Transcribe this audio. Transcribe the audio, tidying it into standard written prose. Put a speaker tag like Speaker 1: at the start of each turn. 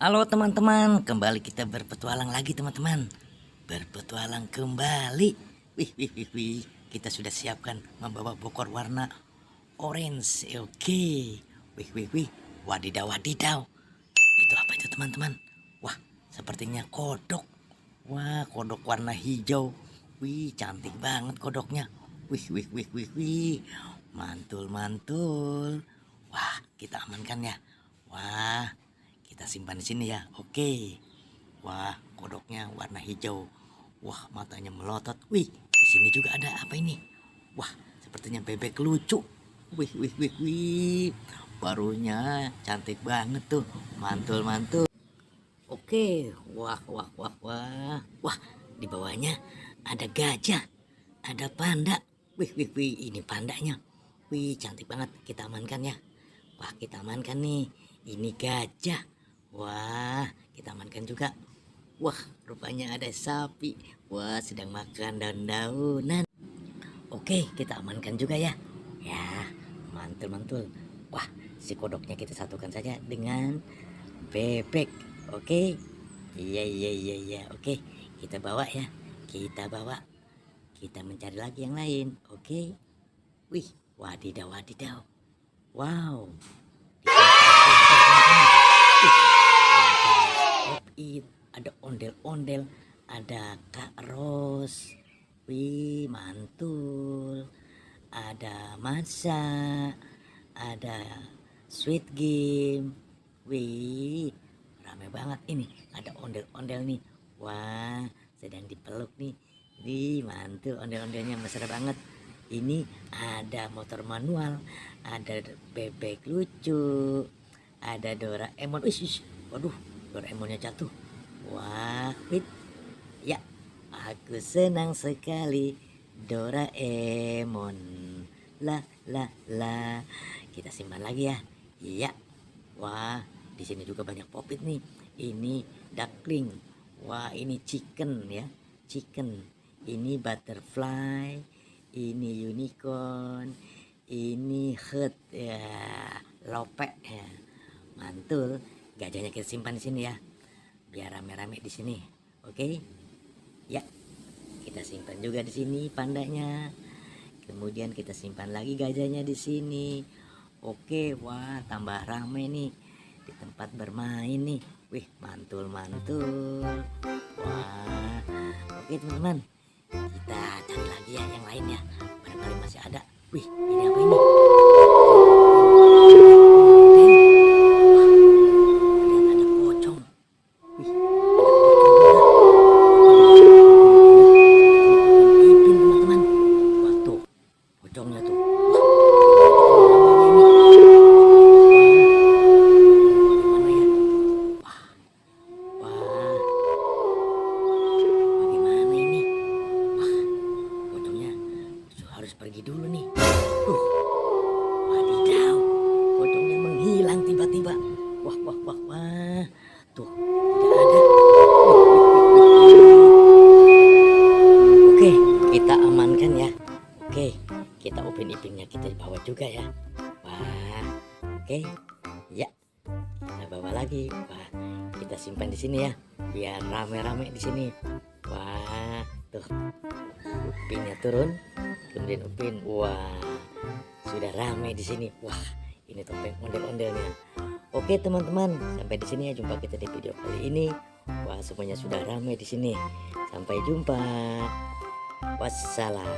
Speaker 1: Halo teman-teman, kembali kita berpetualang lagi teman-teman. Berpetualang kembali. Wih. Kita sudah siapkan membawa bokor warna orange. Oke. Wih. Wadidaw. Itu apa itu teman-teman? Wah, sepertinya kodok. Wah, kodok warna hijau. Wih, cantik banget kodoknya. Wih. Mantul. Wah, kita amankan ya. Wah, kita simpan di sini ya. Oke. Wah, kodoknya warna hijau. Wah, matanya melotot. Wih, di sini juga ada apa ini? Wah, sepertinya bebek lucu. Wih. Barunya cantik banget tuh. Mantul. Oke. Wah. Wah, di bawahnya ada gajah. Ada panda. Wih. Ini pandanya. Wih, cantik banget. Kita amankan ya. Wah, kita amankan nih. Ini gajah. Wah, kita amankan juga. Wah, rupanya ada sapi. Wah, sedang makan daun-daunan. Oke, kita amankan juga ya. Ya, mantul. Wah, si kodoknya kita satukan saja dengan bebek. Oke. Iya. Oke, kita bawa ya. Kita mencari lagi yang lain. Oke. Wih, wadidaw. Wow. Ada ondel-ondel, ada Kak Ros. Wih, mantul. Ada Masa, ada Sweet Game. Wih, rame banget ini. Ada ondel-ondel nih. Wah, sedang dipeluk nih. Wih, mantul, ondel-ondelnya mesra banget. Ini ada motor manual, ada bebek lucu, ada Doraemon. Waduh, Doraemonnya jatuh. Wah, ya, aku senang sekali Doraemon. La. Kita simpan lagi ya. Iya. Wah, di sini juga banyak popit nih. Ini duckling. Wah, ini chicken ya. Ini butterfly. Ini unicorn, ini hut ya, lope ya, mantul. Gajahnya kita simpan di sini ya, biar rame-rame di sini. Oke, ya, kita simpan juga di sini pandanya. Kemudian kita simpan lagi gajahnya di sini. Oke, wah, tambah rame nih di tempat bermain nih. Wih, mantul. Wah, oke teman-teman. Kita cari lagi ya yang lainnya, barangkali masih ada. Wih, ini apa ini? Ternyata ada pocong. Wih, ipin teman-teman. Wah, tuh pocongnya tuh. Bagaimana ya? Wah, bagaimana ini? Pocongnya harus pergi dulu nih. Wadidaw, pocongnya menghilang tiba-tiba. Wah. Tuh, tidak ada. Oke, kita amankan ya. Oke, kita upin-ipinnya kita bawa juga ya. Wah, oke. Ya, kita bawa lagi. Wah, kita simpan di sini ya, biar rame-rame di sini. Wah, tuh. Upinnya turun, kemudian Upin, wah, sudah ramai di sini. Wah, ini topeng ondel-ondelnya. Oke teman-teman, sampai di sini ya jumpa kita di video kali ini. Wah, semuanya sudah ramai di sini. Sampai jumpa. Wassalam.